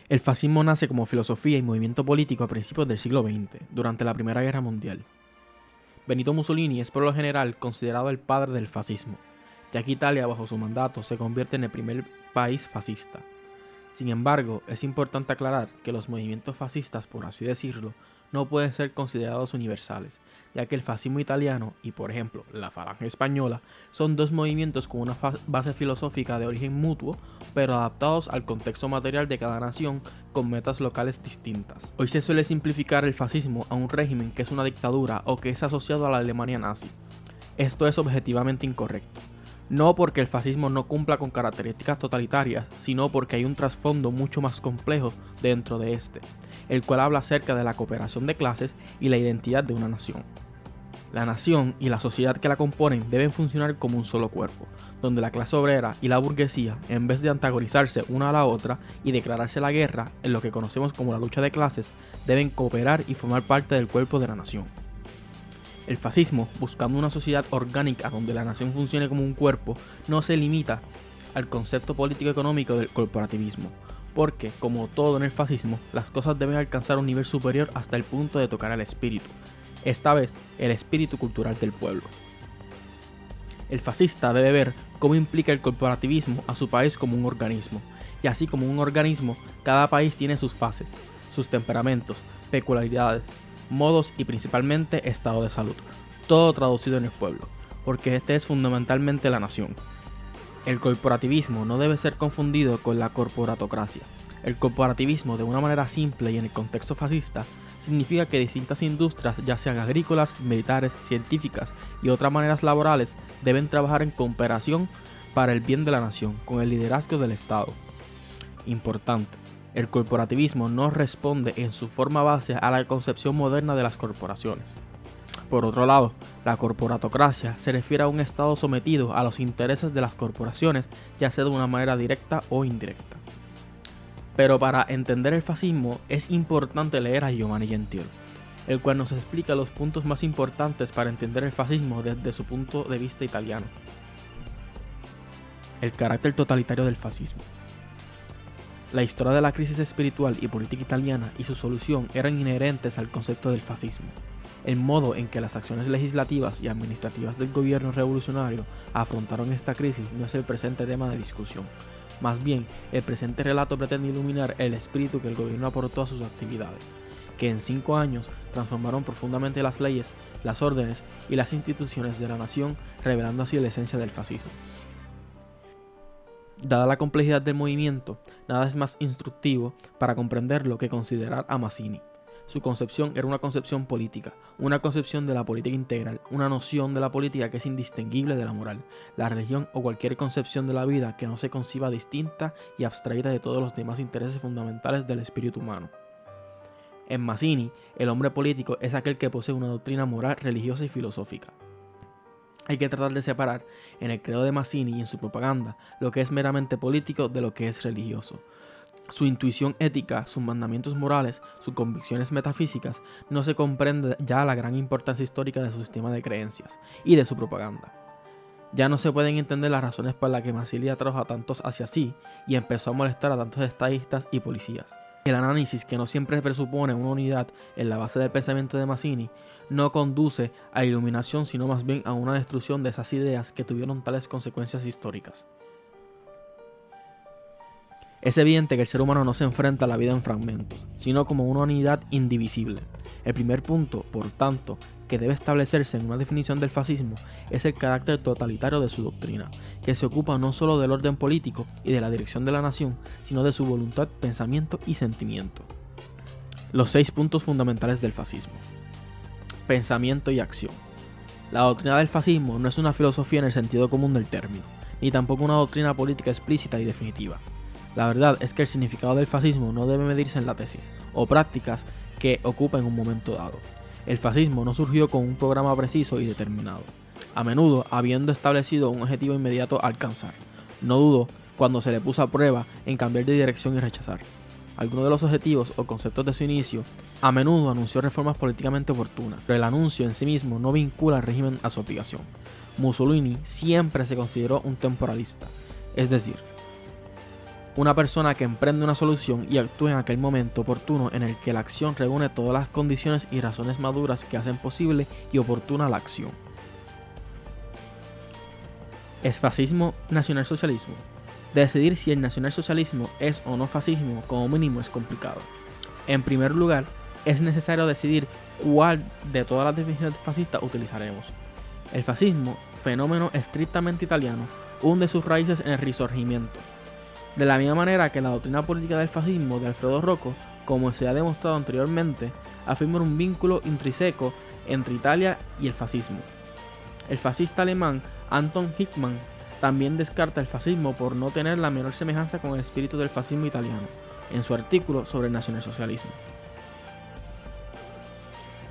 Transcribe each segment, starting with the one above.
El fascismo nace como filosofía y movimiento político a principios del siglo XX, durante la Primera Guerra Mundial. Benito Mussolini es por lo general considerado el padre del fascismo, ya que Italia bajo su mandato se convierte en el primer país fascista. Sin embargo, es importante aclarar que los movimientos fascistas, por así decirlo, no pueden ser considerados universales, ya que el fascismo italiano y, por ejemplo, la Falange española son dos movimientos con una base filosófica de origen mutuo, pero adaptados al contexto material de cada nación con metas locales distintas. Hoy se suele simplificar el fascismo a un régimen que es una dictadura o que es asociado a la Alemania nazi. Esto es objetivamente incorrecto. No porque el fascismo no cumpla con características totalitarias, sino porque hay un trasfondo mucho más complejo dentro de este, el cual habla acerca de la cooperación de clases y la identidad de una nación. La nación y la sociedad que la componen deben funcionar como un solo cuerpo, donde la clase obrera y la burguesía, en vez de antagonizarse una a la otra y declararse la guerra en lo que conocemos como la lucha de clases, deben cooperar y formar parte del cuerpo de la nación. El fascismo, buscando una sociedad orgánica donde la nación funcione como un cuerpo, no se limita al concepto político-económico del corporativismo, porque, como todo en el fascismo, las cosas deben alcanzar un nivel superior hasta el punto de tocar al espíritu, esta vez el espíritu cultural del pueblo. El fascista debe ver cómo implica el corporativismo a su país como un organismo, y así como un organismo, cada país tiene sus fases, sus temperamentos, peculiaridades, modos y principalmente estado de salud, todo traducido en el pueblo, porque este es fundamentalmente la nación. El corporativismo no debe ser confundido con la corporatocracia. El corporativismo, de una manera simple y en el contexto fascista, significa que distintas industrias, ya sean agrícolas, militares, científicas y otras maneras laborales, deben trabajar en cooperación para el bien de la nación, con el liderazgo del Estado. Importante. El corporativismo no responde en su forma base a la concepción moderna de las corporaciones. Por otro lado, la corporatocracia se refiere a un Estado sometido a los intereses de las corporaciones, ya sea de una manera directa o indirecta. Pero para entender el fascismo es importante leer a Giovanni Gentile, el cual nos explica los puntos más importantes para entender el fascismo desde su punto de vista italiano. El carácter totalitario del fascismo. La historia de la crisis espiritual y política italiana y su solución eran inherentes al concepto del fascismo. El modo en que las acciones legislativas y administrativas del gobierno revolucionario afrontaron esta crisis no es el presente tema de discusión. Más bien, el presente relato pretende iluminar el espíritu que el gobierno aportó a sus actividades, que en 5 años transformaron profundamente las leyes, las órdenes y las instituciones de la nación, revelando así la esencia del fascismo. Dada la complejidad del movimiento, nada es más instructivo para comprenderlo que considerar a Mazzini. Su concepción era una concepción política, una concepción de la política integral, una noción de la política que es indistinguible de la moral, la religión o cualquier concepción de la vida que no se conciba distinta y abstraída de todos los demás intereses fundamentales del espíritu humano. En Mazzini, el hombre político es aquel que posee una doctrina moral, religiosa y filosófica. Hay que tratar de separar, en el credo de Mazzini y en su propaganda, lo que es meramente político de lo que es religioso. Su intuición ética, sus mandamientos morales, sus convicciones metafísicas, no se comprende ya la gran importancia histórica de su sistema de creencias y de su propaganda. Ya no se pueden entender las razones por las que Mazzini atrajo a tantos hacia sí y empezó a molestar a tantos estadistas y policías. El análisis, que no siempre presupone una unidad en la base del pensamiento de Mazzini, no conduce a iluminación, sino más bien a una destrucción de esas ideas que tuvieron tales consecuencias históricas. Es evidente que el ser humano no se enfrenta a la vida en fragmentos, sino como una unidad indivisible. El primer punto, por tanto, que debe establecerse en una definición del fascismo es el carácter totalitario de su doctrina, que se ocupa no solo del orden político y de la dirección de la nación, sino de su voluntad, pensamiento y sentimiento. Los 6 puntos fundamentales del fascismo. Pensamiento y acción. La doctrina del fascismo no es una filosofía en el sentido común del término, ni tampoco una doctrina política explícita y definitiva. La verdad es que el significado del fascismo no debe medirse en la tesis o prácticas que ocupa en un momento dado. El fascismo no surgió con un programa preciso y determinado, a menudo habiendo establecido un objetivo inmediato a alcanzar. No dudó cuando se le puso a prueba en cambiar de dirección y rechazar algunos de los objetivos o conceptos de su inicio. A menudo anunció reformas políticamente oportunas, pero el anuncio en sí mismo no vincula al régimen a su aplicación. Mussolini siempre se consideró un temporalista, es decir, una persona que emprende una solución y actúa en aquel momento oportuno en el que la acción reúne todas las condiciones y razones maduras que hacen posible y oportuna la acción. ¿Es fascismo nacionalsocialismo? Decidir si el nacionalsocialismo es o no fascismo como mínimo es complicado. En primer lugar, es necesario decidir cuál de todas las definiciones fascistas utilizaremos. El fascismo, fenómeno estrictamente italiano, hunde sus raíces en el Risorgimiento. De la misma manera que la doctrina política del fascismo de Alfredo Rocco, como se ha demostrado anteriormente, afirma un vínculo intrínseco entre Italia y el fascismo. El fascista alemán Anton Hickmann también descarta el fascismo por no tener la menor semejanza con el espíritu del fascismo italiano, en su artículo sobre el nacionalsocialismo.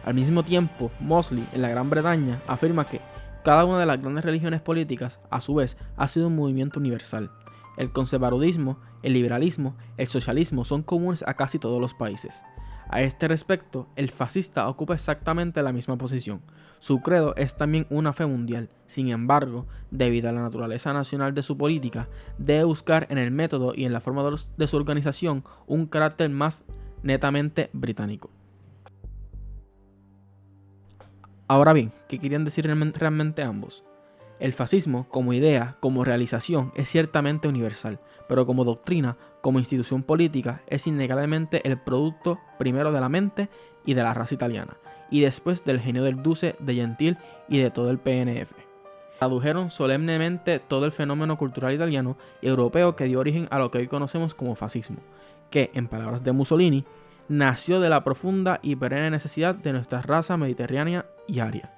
Al mismo tiempo, Mosley, en la Gran Bretaña, afirma que cada una de las grandes religiones políticas, a su vez, ha sido un movimiento universal. El conservadurismo, el liberalismo, el socialismo son comunes a casi todos los países. A este respecto, el fascista ocupa exactamente la misma posición. Su credo es también una fe mundial. Sin embargo, debido a la naturaleza nacional de su política, debe buscar en el método y en la forma de su organización un carácter más netamente británico. Ahora bien, ¿qué querían decir realmente ambos? El fascismo, como idea, como realización, es ciertamente universal, pero como doctrina, como institución política, es innegablemente el producto primero de la mente y de la raza italiana, y después del genio del Duce, de Gentil y de todo el PNF. Tradujeron solemnemente todo el fenómeno cultural italiano y europeo que dio origen a lo que hoy conocemos como fascismo, que, en palabras de Mussolini, nació de la profunda y perenne necesidad de nuestra raza mediterránea y aria.